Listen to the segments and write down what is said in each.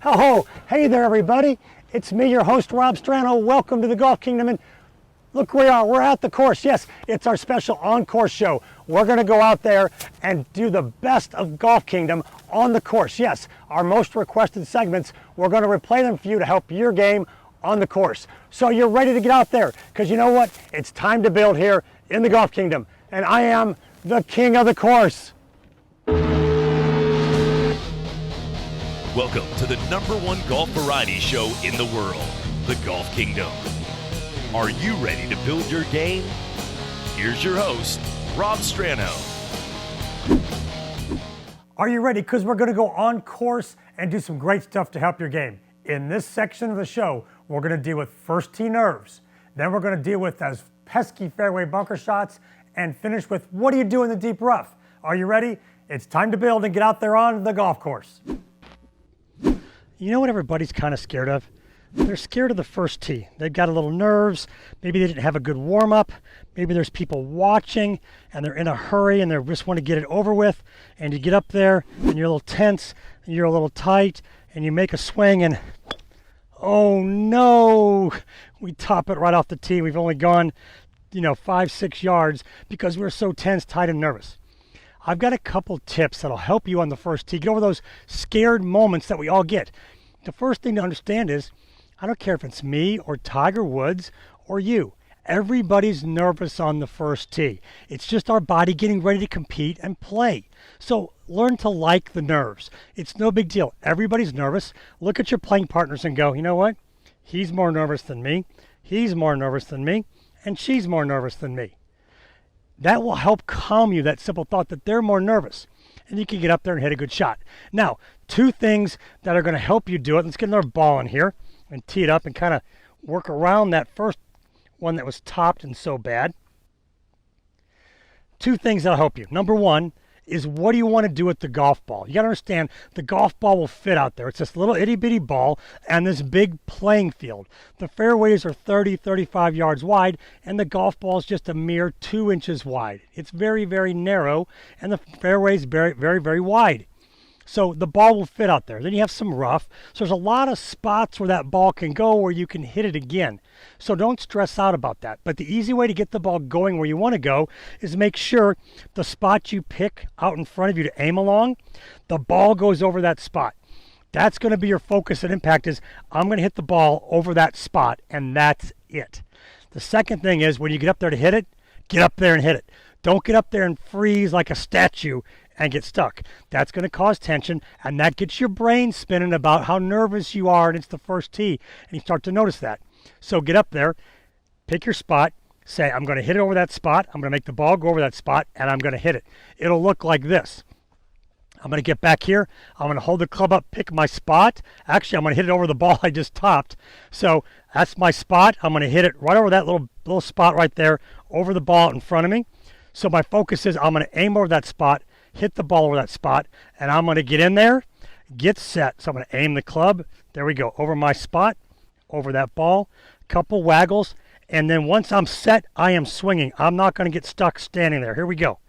Oh, hey there, everybody. It's me, your host, Rob Strano. Welcome to the Golf Kingdom. And look where we are. We're at the course. Yes, it's our special on-course show. We're going to go out there and do the best of Golf Kingdom on the course. Yes, our most requested segments, we're going to replay them for you to help your game on the course. So you're ready to get out there because you know what? It's time to build here in the Golf Kingdom. And I am the king of the course. Welcome to the #1 golf variety show in the world, the Golf Kingdom. Are you ready to build your game? Here's your host, Rob Strano. Are you ready? Because we're going to go on course and do some great stuff to help your game. In this section of the show, we're going to deal with first tee nerves. Then we're going to deal with those pesky fairway bunker shots and finish with what do you do in the deep rough? Are you ready? It's time to build and get out there on the golf course. You know what everybody's kind of scared of? They're scared of the first tee. They've got a little nerves. Maybe they didn't have a good warm-up. Maybe there's people watching and they're in a hurry and they just want to get it over with. And you get up there and you're a little tense and you're a little tight and you make a swing and oh no, we top it right off the tee. We've only gone, 5-6 yards because we're so tense, tight, and nervous. I've got a couple tips that'll help you on the first tee. Get over those scared moments that we all get. The first thing to understand is, I don't care if it's me or Tiger Woods or you. Everybody's nervous on the first tee. It's just our body getting ready to compete and play. So learn to like the nerves. It's no big deal. Everybody's nervous. Look at your playing partners and go, you know what? He's more nervous than me. He's more nervous than me. And she's more nervous than me. That will help calm you, that simple thought that they're more nervous. And you can get up there and hit a good shot. Now, two things that are going to help you do it. Let's get another ball in here and tee it up and kind of work around that first one that was topped and so bad. Two things that'll help you. Number one is what do you want to do with the golf ball? You got to understand the golf ball will fit out there. It's this little itty bitty ball and this big playing field. The fairways are 30, 35 yards wide and the golf ball is just a mere 2 inches wide. It's very, very narrow and the fairway is very, very, very wide. So the ball will fit out there. Then you have some rough. So there's a lot of spots where that ball can go where you can hit it again. So don't stress out about that. But the easy way to get the ball going where you want to go is make sure the spot you pick out in front of you to aim along, the ball goes over that spot. That's going to be your focus and impact is I'm going to hit the ball over that spot and that's it. The second thing is when you get up there to hit it, get up there and hit it. Don't get up there and freeze like a statue and get stuck. That's going to cause tension and that gets your brain spinning about how nervous you are and it's the first tee and you start to notice that. So get up there, pick your spot, say I'm going to hit it over that spot, I'm going to make the ball go over that spot and I'm going to hit it. It'll look like this. I'm going to get back here, I'm going to hold the club up, pick my spot. Actually, I'm going to hit it over the ball I just topped. So that's my spot. I'm going to hit it right over that little spot right there over the ball in front of me. So my focus is I'm going to aim over that spot, hit the ball over that spot, and I'm going to get in there, get set. So I'm going to aim the club. There we go, over my spot, over that ball, couple waggles, and then once I'm set, I am swinging. I'm not going to get stuck standing there. Here we go.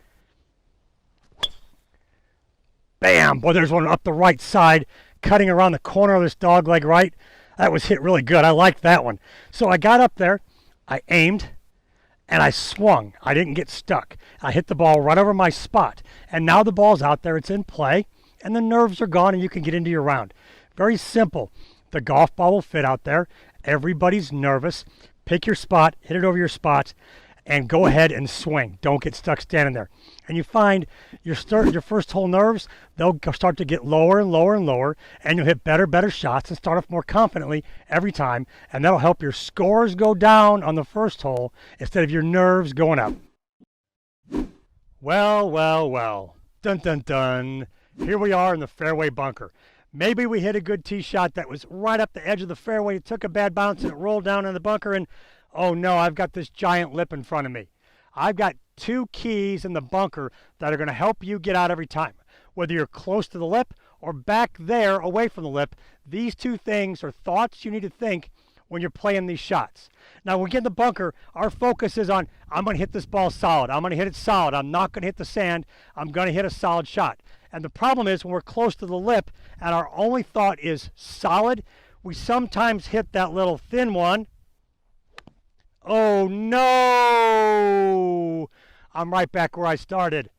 Bam! Boy, there's one up the right side, cutting around the corner of this dog leg right. That was hit really good. I liked that one. So I got up there, I aimed, and I swung. I didn't get stuck. I hit the ball right over my spot. And now the ball's out there, it's in play, and the nerves are gone and you can get into your round. Very simple. The golf ball will fit out there. Everybody's nervous. Pick your spot, hit it over your spot, and go ahead and swing. Don't get stuck standing there. And you find your first hole nerves, they'll start to get lower and lower and lower, and you'll hit better shots and start off more confidently every time, and that'll help your scores go down on the first hole instead of your nerves going up. Well. Dun, dun, dun. Here we are in the fairway bunker. Maybe we hit a good tee shot that was right up the edge of the fairway. It took a bad bounce and it rolled down in the bunker, and oh no, I've got this giant lip in front of me. I've got two keys in the bunker that are going to help you get out every time. Whether you're close to the lip or back there away from the lip, these two things are thoughts you need to think when you're playing these shots. Now, when we get in the bunker, our focus is on, I'm going to hit this ball solid. I'm going to hit it solid. I'm not going to hit the sand. I'm going to hit a solid shot. And the problem is when we're close to the lip and our only thought is solid, we sometimes hit that little thin one. Oh no! I'm right back where I started.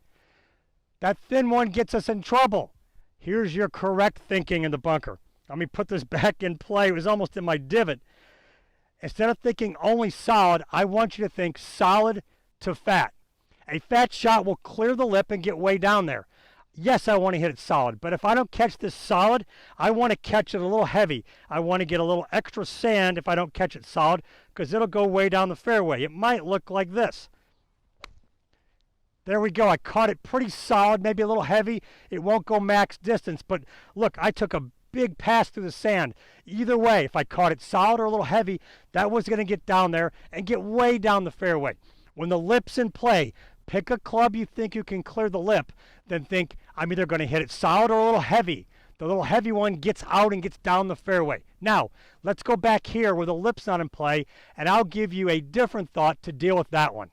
That thin one gets us in trouble. Here's your correct thinking in the bunker. Let me put this back in play. It was almost in my divot. Instead of thinking only solid, I want you to think solid to fat. A fat shot will clear the lip and get way down there. Yes, I want to hit it solid, but if I don't catch this solid, I want to catch it a little heavy. I want to get a little extra sand if I don't catch it solid, because it'll go way down the fairway. It might look like this. There we go. I caught it pretty solid, maybe a little heavy. It won't go max distance, but look, I took a big pass through the sand. Either way, if I caught it solid or a little heavy, that was going to get down there and get way down the fairway. When the lip's in play, pick a club you think you can clear the lip, then think, I'm either going to hit it solid or a little heavy. The little heavy one gets out and gets down the fairway. Now, let's go back here where the lip's not in play, and I'll give you a different thought to deal with that one.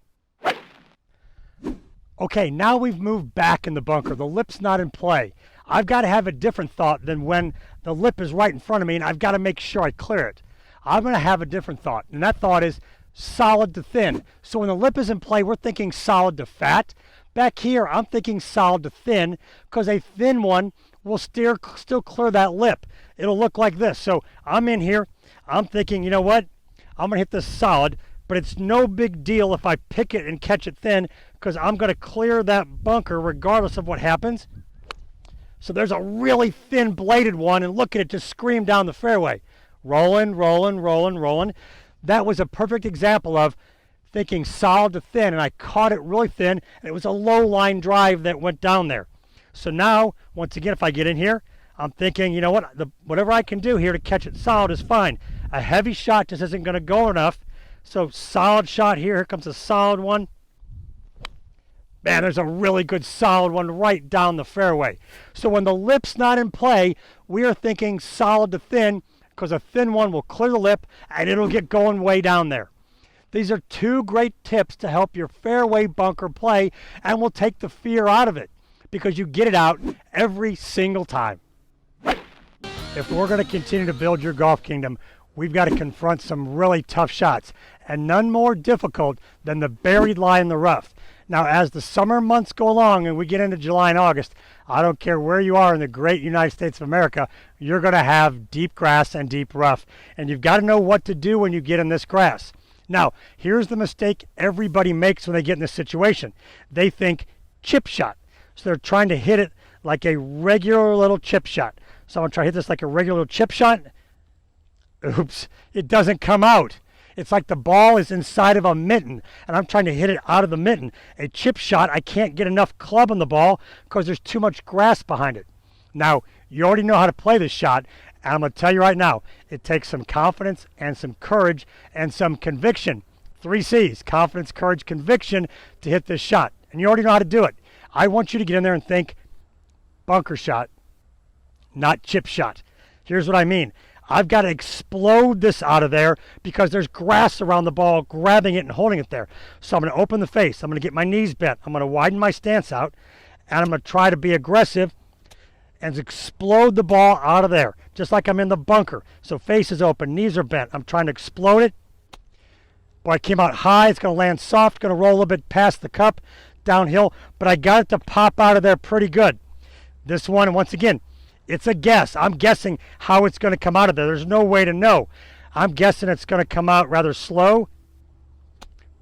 Okay, now we've moved back in the bunker. The lip's not in play. I've got to have a different thought than when the lip is right in front of me and I've got to make sure I clear it. I'm going to have a different thought, and that thought is solid to thin. So when the lip is in play, we're thinking solid to fat. Back here, I'm thinking solid to thin, because a thin one will still clear that lip. It'll look like this. So I'm in here. I'm thinking, you know what? I'm going to hit this solid, but it's no big deal if I pick it and catch it thin, because I'm going to clear that bunker regardless of what happens. So there's a really thin bladed one, and look at it just scream down the fairway. Rolling, rolling, rolling, rolling. That was a perfect example of thinking solid to thin, and I caught it really thin, and it was a low line drive that went down there. So now, once again, if I get in here, I'm thinking, you know what, whatever I can do here to catch it solid is fine. A heavy shot just isn't going to go enough. So solid shot here. Here comes a solid one. Man, there's a really good solid one right down the fairway. So when the lip's not in play, we are thinking solid to thin, because a thin one will clear the lip and it'll get going way down there. These are two great tips to help your fairway bunker play, and will take the fear out of it, because you get it out every single time. If we're going to continue to build your golf kingdom, we've got to confront some really tough shots, and none more difficult than the buried lie in the rough. Now, as the summer months go along and we get into July and August, I don't care where you are in the great United States of America, you're going to have deep grass and deep rough, and you've got to know what to do when you get in this grass. Now, here's the mistake everybody makes when they get in this situation. They think chip shot. So they're trying to hit it like a regular little chip shot. So I'm going to try to hit this like a regular little chip shot. Oops, it doesn't come out. It's like the ball is inside of a mitten, and I'm trying to hit it out of the mitten. A chip shot, I can't get enough club on the ball because there's too much grass behind it. Now, you already know how to play this shot, and I'm going to tell you right now, it takes some confidence and some courage and some conviction. 3 C's, confidence, courage, conviction, to hit this shot. And you already know how to do it. I want you to get in there and think bunker shot, not chip shot. Here's what I mean. I've got to explode this out of there because there's grass around the ball grabbing it and holding it there. So I'm going to open the face. I'm going to get my knees bent. I'm going to widen my stance out, and I'm going to try to be aggressive and explode the ball out of there, just like I'm in the bunker. So face is open, knees are bent. I'm trying to explode it. Boy, I came out high. It's going to land soft, going to roll a little bit past the cup, downhill, but I got it to pop out of there pretty good. This one, once again, it's a guess. I'm guessing how it's going to come out of there. There's no way to know. I'm guessing it's going to come out rather slow.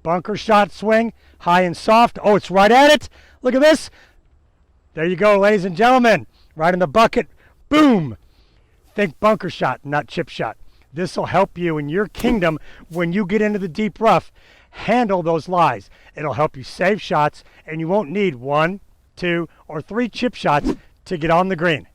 Bunker shot swing, high and soft. Oh, it's right at it. Look at this. There you go, ladies and gentlemen. Right in the bucket. Boom. Think bunker shot, not chip shot. This will help you in your kingdom when you get into the deep rough. Handle those lies. It'll help you save shots, and you won't need 1, 2, or 3 chip shots to get on the green.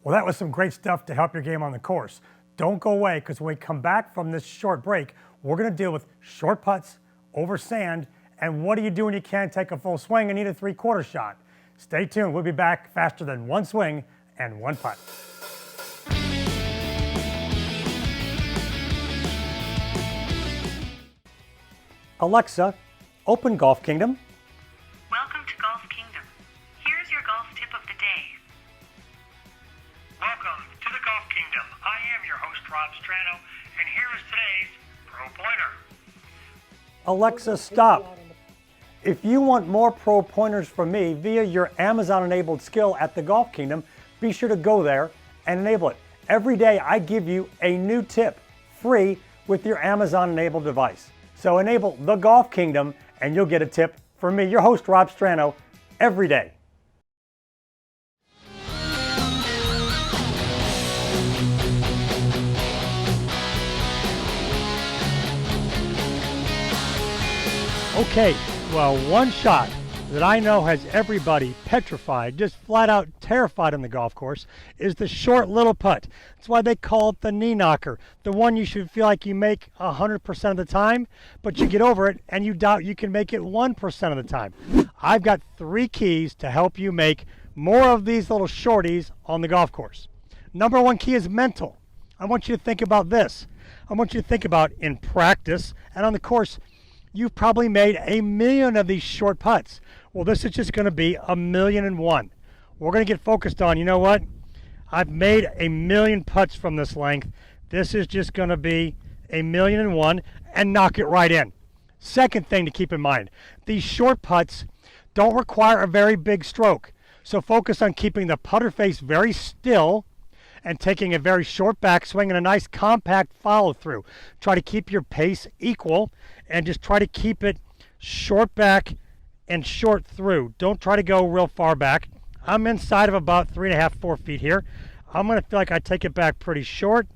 Well, that was some great stuff to help your game on the course. Don't go away, because when we come back from this short break, we're going to deal with short putts over sand, and what do you do when you can't take a full swing and need a 3/4 shot? Stay tuned. We'll be back faster than 1 swing and 1 putt. Alexa, open Golf Kingdom. Welcome to Golf Kingdom. Rob Strano, and here is today's Pro Pointer. Alexa, stop. If you want more pro pointers from me via your Amazon-enabled skill at the Golf Kingdom, be sure to go there and enable it. Every day I give you a new tip, free, with your Amazon-enabled device. So enable the Golf Kingdom and you'll get a tip from me, your host, Rob Strano, every day. Okay, well, one shot that I know has everybody petrified, just flat out terrified on the golf course, is the short little putt. That's why they call it the knee knocker, the one you should feel like you make 100% of the time, but you get over it and you doubt you can make it 1% of the time. I've got 3 keys to help you make more of these little shorties on the golf course. Number 1 key is mental. I want you to think about this. I want you to think about in practice and on the course, you've probably made 1,000,000 of these short putts. Well, this is just going to be 1,000,001. We're going to get focused on, you know what? I've made 1,000,000 putts from this length. This is just going to be 1,000,001 and knock it right in. Second thing to keep in mind, these short putts don't require a very big stroke. So focus on keeping the putter face very still and taking a very short backswing and a nice compact follow through. Try to keep your pace equal and just try to keep it short back and short through. Don't try to go real far back. I'm inside of about 3.5, 4 feet here. I'm going to feel like I take it back pretty short,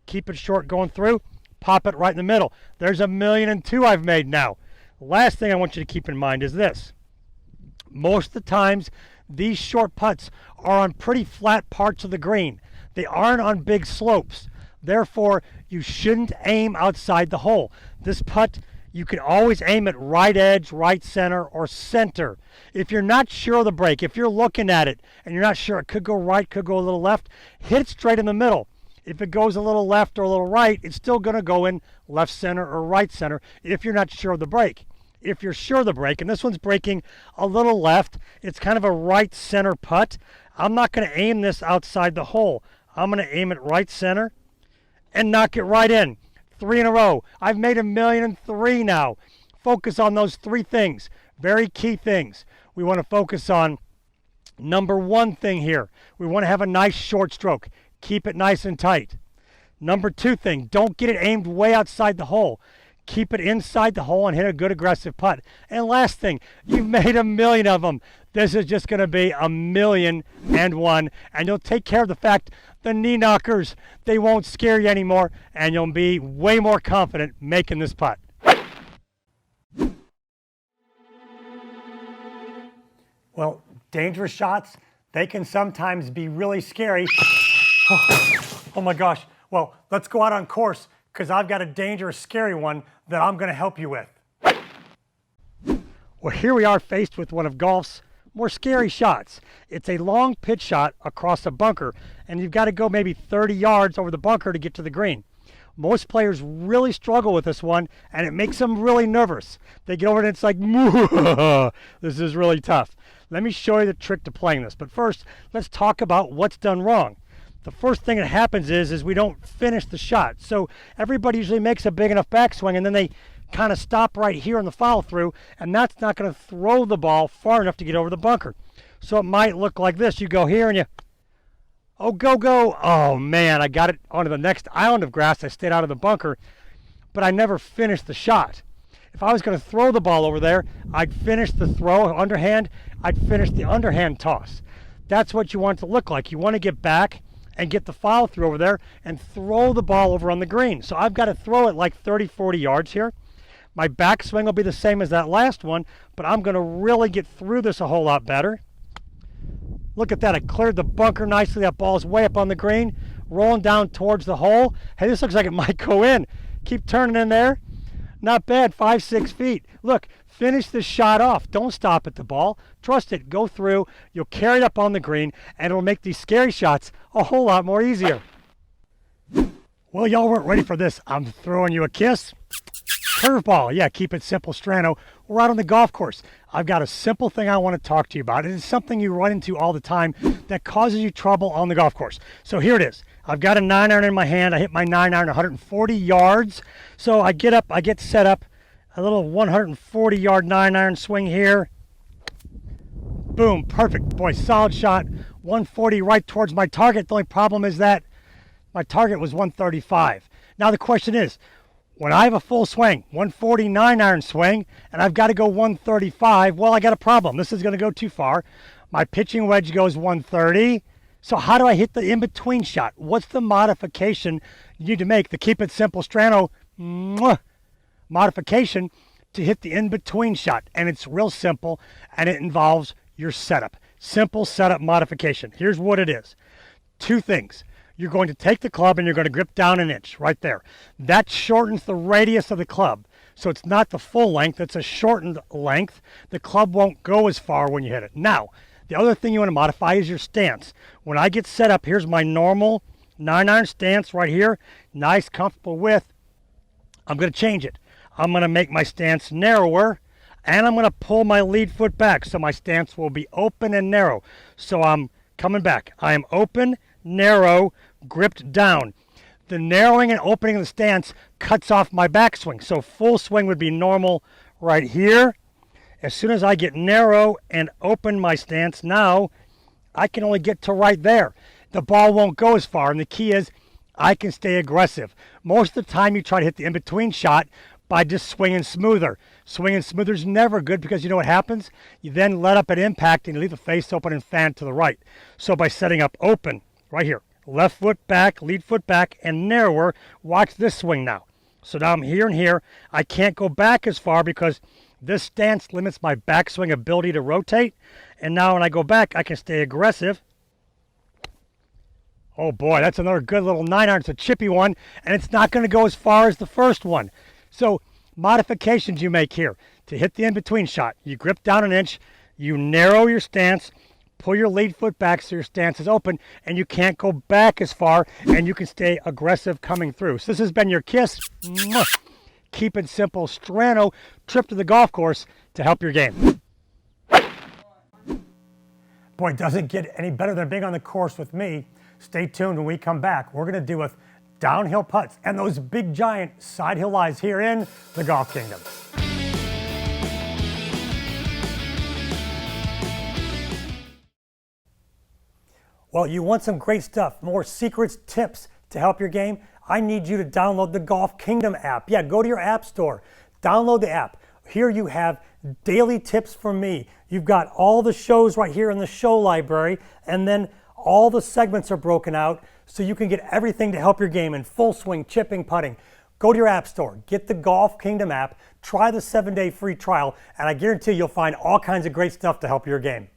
keep it short going through, pop it right in the middle. There's 1,000,002 I've made now. Last thing I want you to keep in mind is this. Most of the times, these short putts are on pretty flat parts of the green. They aren't on big slopes. Therefore, you shouldn't aim outside the hole. This putt, you can always aim at right edge, right center, or center. If you're not sure of the break, if you're looking at it and you're not sure, it could go right, could go a little left, hit it straight in the middle. If it goes a little left or a little right, it's still going to go in left center or right center if you're not sure of the break. If you're sure of the break, and this one's breaking a little left, it's kind of a right center putt, I'm not going to aim this outside the hole. I'm going to aim it right center and knock it right in. 3 in a row. I've made 1,000,003 now. Focus on those 3 things. Very key things. We want to focus on number 1 thing here. We want to have a nice short stroke. Keep it nice and tight. Number 2 thing, don't get it aimed way outside the hole. Keep it inside the hole and hit a good aggressive putt. And last thing, you've made 1,000,000 of them. This is just going to be 1,000,001, and you'll take care of the fact the knee knockers, they won't scare you anymore, and you'll be way more confident making this putt. Well, dangerous shots, they can sometimes be really scary. Oh my gosh. Well, let's go out on course because I've got a dangerous, scary one that I'm going to help you with. Well, here we are faced with one of golf's more scary shots. It's a long pitch shot across a bunker, and you've got to go maybe 30 yards over the bunker to get to the green. Most players really struggle with this one, and it makes them really nervous. They get over it and it's like, this is really tough. Let me show you the trick to playing this. But first, let's talk about what's done wrong. The first thing that happens is we don't finish the shot. So everybody usually makes a big enough backswing, and then they kind of stop right here on the follow through, and that's not going to throw the ball far enough to get over the bunker. So it might look like this. You go here and you, oh, go. Oh man, I got it onto the next island of grass. I stayed out of the bunker, but I never finished the shot. If I was going to throw the ball over there, I'd finish the throw underhand. I'd finish the underhand toss. That's what you want it to look like. You want to get back and get the follow through over there and throw the ball over on the green. So I've got to throw it like 30, 40 yards here. My backswing will be the same as that last one, but I'm going to really get through this a whole lot better. Look at that. I cleared the bunker nicely. That ball's way up on the green, rolling down towards the hole. Hey, this looks like it might go in. Keep turning in there. Not bad, 5, 6 feet. Look, finish the shot off. Don't stop at the ball. Trust it. Go through. You'll carry it up on the green, and it'll make these scary shots a whole lot more easier. Well, y'all weren't ready for this. I'm throwing you a kiss. Curveball. Yeah, keep it simple, Strano. We're out on the golf course. I've got a simple thing I want to talk to you about. It is something you run into all the time that causes you trouble on the golf course. So here it is. I've got a 9-iron in my hand. I hit my 9-iron 140 yards. So I get up, I get set up, a little 140-yard 9-iron swing here. Boom, perfect. Boy, solid shot. 140 right towards my target. The only problem is that my target was 135. Now the question is, when I have a full swing, 140 9-iron swing, and I've got to go 135, well, I got a problem. This is going to go too far. My pitching wedge goes 130. So how do I hit the in-between shot? What's the modification you need to make? The Keep It Simple Strano modification to hit the in-between shot. And it's real simple, and it involves your setup. Simple setup modification. Here's what it is. Two things. You're going to take the club and you're going to grip down an inch right there. That shortens the radius of the club. So it's not the full length, it's a shortened length. The club won't go as far when you hit it. Now, the other thing you want to modify is your stance. When I get set up, here's my normal 9-iron stance right here. Nice, comfortable width. I'm going to change it. I'm going to make my stance narrower, and I'm going to pull my lead foot back so my stance will be open and narrow. So I'm coming back. I am open, narrow, gripped down. The narrowing and opening of the stance cuts off my backswing. So full swing would be normal right here. As soon as I get narrow and open my stance, now I can only get to right there. The ball won't go as far, and the key is I can stay aggressive. Most of the time you try to hit the in-between shot by just swinging smoother. Swinging smoother is never good because you know what happens? You then let up an impact and you leave the face open and fan to the right. So by setting up open, right here, left foot back, lead foot back, and narrower, watch this swing now. So now I'm here and here. I can't go back as far because this stance limits my backswing ability to rotate. And now when I go back, I can stay aggressive. Oh boy, that's another good little 9-iron. It's a chippy one, and it's not going to go as far as the first one. So modifications you make here to hit the in-between shot. You grip down an inch, you narrow your stance, pull your lead foot back so your stance is open, and you can't go back as far, and you can stay aggressive coming through. So this has been your KISS. Keep It Simple Strano trip to the golf course to help your game. Boy, it doesn't get any better than being on the course with me. Stay tuned when we come back. We're going to do with downhill putts and those big giant side hill lies here in the Golf Kingdom. Well, you want some great stuff, more secrets, tips to help your game? I need you to download the Golf Kingdom app. Yeah, go to your app store, download the app. Here you have daily tips from me. You've got all the shows right here in the show library, and then all the segments are broken out so you can get everything to help your game in full swing, chipping, putting. Go to your app store, get the Golf Kingdom app, try the 7-day free trial, and I guarantee you'll find all kinds of great stuff to help your game.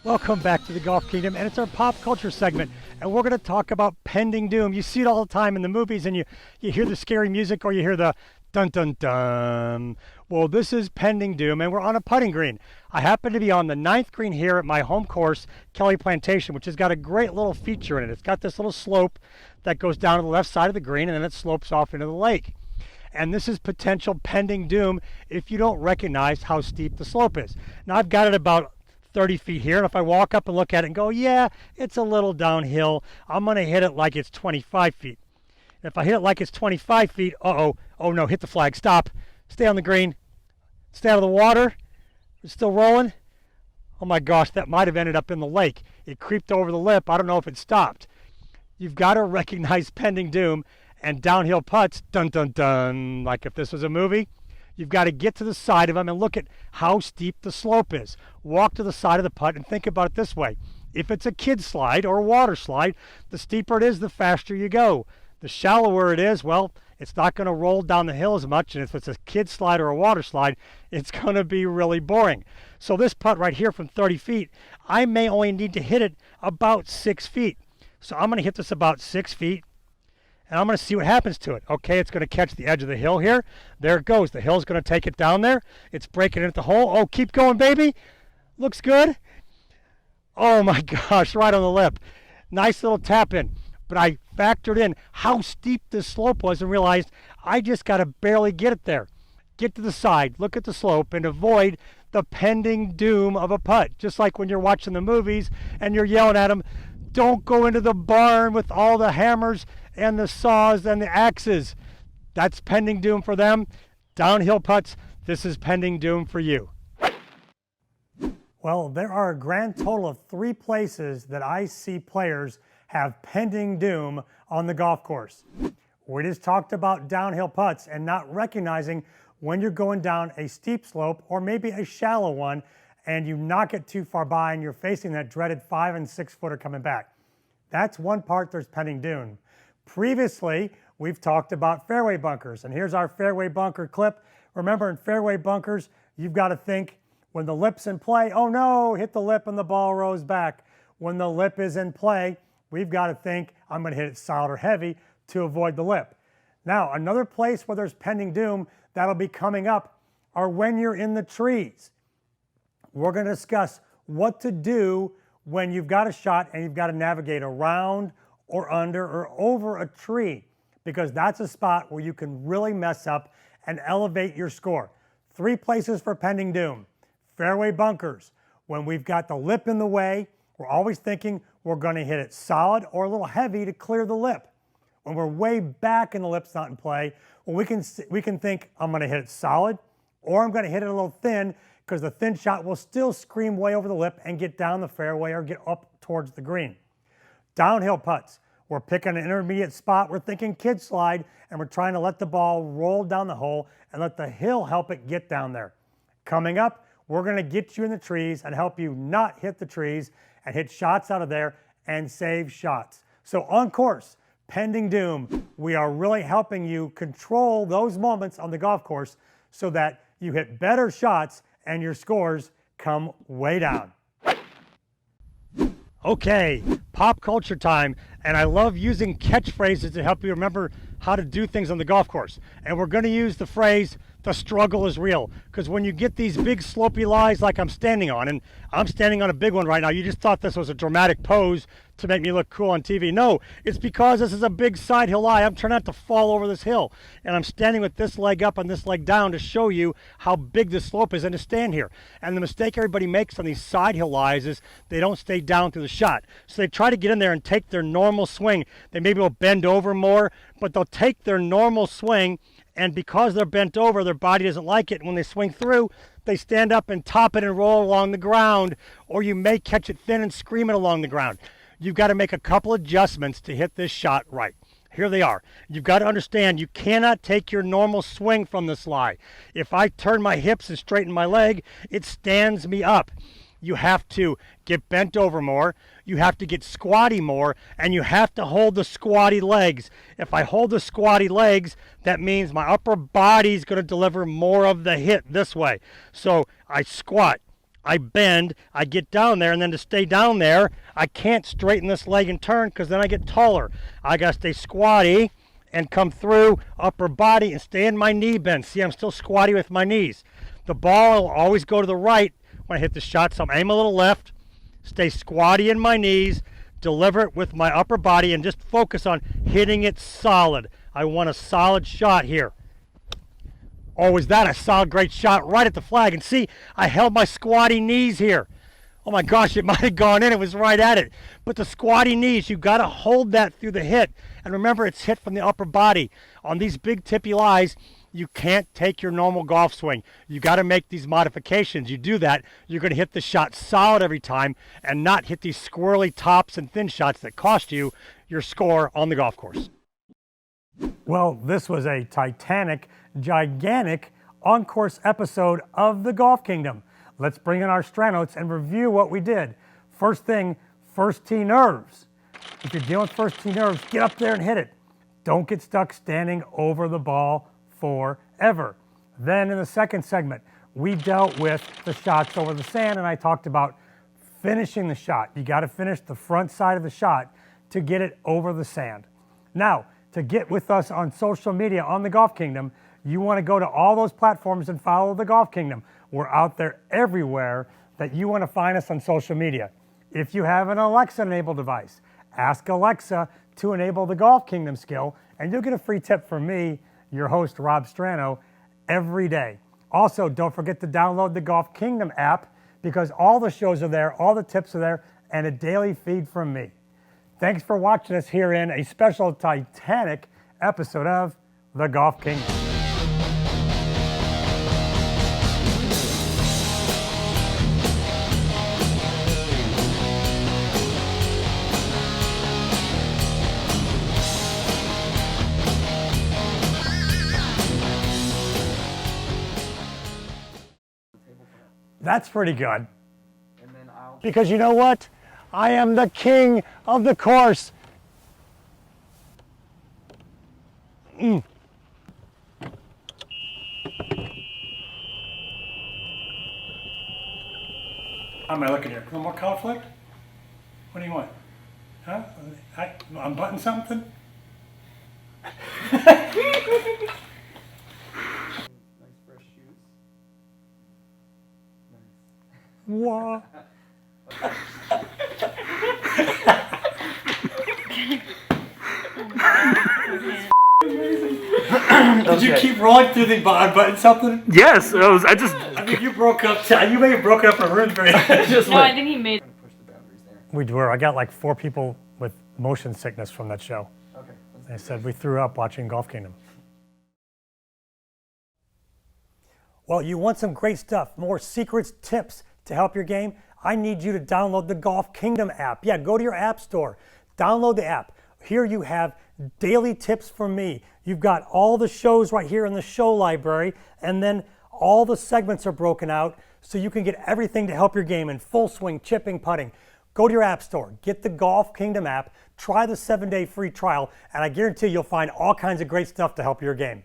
Welcome back to the Golf Kingdom, and it's our pop culture segment, and we're going to talk about pending doom. You see it all the time in the movies, and you hear the scary music or you hear the dun dun dun. Well, this is pending doom, and we're on a putting green. I happen to be on the 9th green here at my home course, Kelly Plantation, which has got a great little feature in it. It's got this little slope that goes down to the left side of the green, and then it slopes off into the lake. And this is potential pending doom if you don't recognize how steep the slope is. Now, I've got it about 30 feet here, and if I walk up and look at it and go, yeah, it's a little downhill, I'm going to hit it like it's 25 feet. If I hit it like it's 25 feet, oh no, hit the flag, stop, stay on the green, stay out of the water, it's still rolling. Oh my gosh, that might have ended up in the lake. It creeped over the lip, I don't know if it stopped. You've got to recognize pending doom, and downhill putts, dun dun dun, like if this was a movie, you've got to get to the side of them and look at how steep the slope is. Walk to the side of the putt and think about it this way. If it's a kid slide or a water slide, the steeper it is, the faster you go. The shallower it is, well, it's not going to roll down the hill as much, and if it's a kid slide or a water slide, it's going to be really boring. So this putt right here from 30 feet, I may only need to hit it about 6 feet. So I'm going to hit this about 6 feet, and I'm going to see what happens to it. Okay, it's going to catch the edge of the hill here. There it goes. The hill's going to take it down there. It's breaking it at the hole. Oh, keep going, baby. Looks good. Oh, my gosh, right on the lip. Nice little tap in. but I factored in how steep this slope was and realized I just got to barely get it there. Get to the side, look at the slope, and avoid the pending doom of a putt. Just like when you're watching the movies and you're yelling at them, don't go into the barn with all the hammers and the saws and the axes. That's pending doom for them. Downhill putts, this is pending doom for you. Well, there are a grand total of 3 places that I see players have pending doom on the golf course. We just talked about downhill putts and not recognizing when you're going down a steep slope or maybe a shallow one and you knock it too far by and you're facing that dreaded 5 and 6 footer coming back. That's one part there's pending doom. Previously, we've talked about fairway bunkers, and here's our fairway bunker clip. Remember, in fairway bunkers, you've got to think when the lip's in play, oh no, hit the lip and the ball rolls back. When the lip is in play, we've got to think I'm going to hit it solid or heavy to avoid the lip. Now, another place where there's pending doom that'll be coming up are when you're in the trees. We're going to discuss what to do when you've got a shot and you've got to navigate around or under or over a tree, because that's a spot where you can really mess up and elevate your score. 3 places for pending doom. Fairway bunkers. When we've got the lip in the way, we're always thinking we're going to hit it solid or a little heavy to clear the lip. When we're way back and the lip's not in play, well, we can think I'm going to hit it solid or I'm going to hit it a little thin, because the thin shot will still scream way over the lip and get down the fairway or get up towards the green. Downhill putts. We're picking an intermediate spot. We're thinking kid slide, and we're trying to let the ball roll down the hole and let the hill help it get down there. Coming up, we're going to get you in the trees and help you not hit the trees and hit shots out of there and save shots. So on course, pending doom, we are really helping you control those moments on the golf course so that you hit better shots and your scores come way down. Okay, pop culture time, and I love using catchphrases to help you remember how to do things on the golf course. And we're going to use the phrase, the struggle is real, because when you get these big slopey lies like I'm standing on, and I'm standing on a big one right now, you just thought this was a dramatic pose to make me look cool on TV. No, it's because this is a big side hill lie. I'm trying not to fall over this hill, and I'm standing with this leg up and this leg down to show you how big the slope is and to stand here. And the mistake everybody makes on these side hill lies is they don't stay down through the shot. So they try to get in there and take their normal swing. They maybe will bend over more, but they'll take their normal swing, and because they're bent over, their body doesn't like it. And when they swing through, they stand up and top it and roll along the ground, or you may catch it thin and scream it along the ground. You've got to make a couple adjustments to hit this shot right. Here they are. You've got to understand you cannot take your normal swing from this lie. If I turn my hips and straighten my leg, it stands me up. You have to get bent over more, you have to get squatty more, and you have to hold the squatty legs. If I hold the squatty legs, that means my upper body is going to deliver more of the hit this way. So I squat, I bend, I get down there, and then to stay down there, I can't straighten this leg and turn because then I get taller. I got to stay squatty and come through upper body and stay in my knee bend. See, I'm still squatty with my knees. The ball will always go to the right when I hit the shot, so I'm aim a little left, stay squatty in my knees, deliver it with my upper body, and just focus on hitting it solid. I want a solid shot here. Oh, is that a solid, great shot right at the flag? And see, I held my squatty knees here. Oh my gosh, it might have gone in. It was right at it. But the squatty knees, you've got to hold that through the hit. And remember, it's hit from the upper body. On these big tippy lies, you can't take your normal golf swing. You got to make these modifications. You do that, you're going to hit the shot solid every time and not hit these squirrely tops and thin shots that cost you your score on the golf course. Well, this was a titanic, gigantic on-course episode of the Golf Kingdom. Let's bring in our Stranos and review what we did. First thing, first tee nerves. If you're dealing with first tee nerves, get up there and hit it. Don't get stuck standing over the ball forever. Then in the second segment, we dealt with the shots over the sand, and I talked about finishing the shot. You got to finish the front side of the shot to get it over the sand. Now, to get with us on social media on the Golf Kingdom, you want to go to all those platforms and follow the Golf Kingdom. We're out there everywhere that you want to find us on social media. If you have an Alexa-enabled device, ask Alexa to enable the Golf Kingdom skill, and you'll get a free tip from me, your host, Rob Strano, every day. Also, don't forget to download the Golf Kingdom app because all the shows are there, all the tips are there, and a daily feed from me. Thanks for watching us here in a special Titanic episode of The Golf Kingdom. That's pretty good. Because you know what? I am the king of the course. How am I looking here? A little more conflict? What do you want? Huh? I'm button something? Nice fresh shoes. Nice. Whoa. Did you keep rolling through the button something? Yes, I mean, you broke up. You may have broken up a room for No, I think he made. Push the boundaries there. We were. I got like 4 people with motion sickness from that show. Okay. They said we threw up watching Golf Kingdom. Well, you want some great stuff, more secrets, tips to help your game? I need you to download the Golf Kingdom app. Yeah, go to your app store, download the app. Here you have daily tips from me. You've got all the shows right here in the show library, and then all the segments are broken out so you can get everything to help your game in full swing, chipping, putting. Go to your app store, get the Golf Kingdom app, try the 7-day free trial, and I guarantee you'll find all kinds of great stuff to help your game.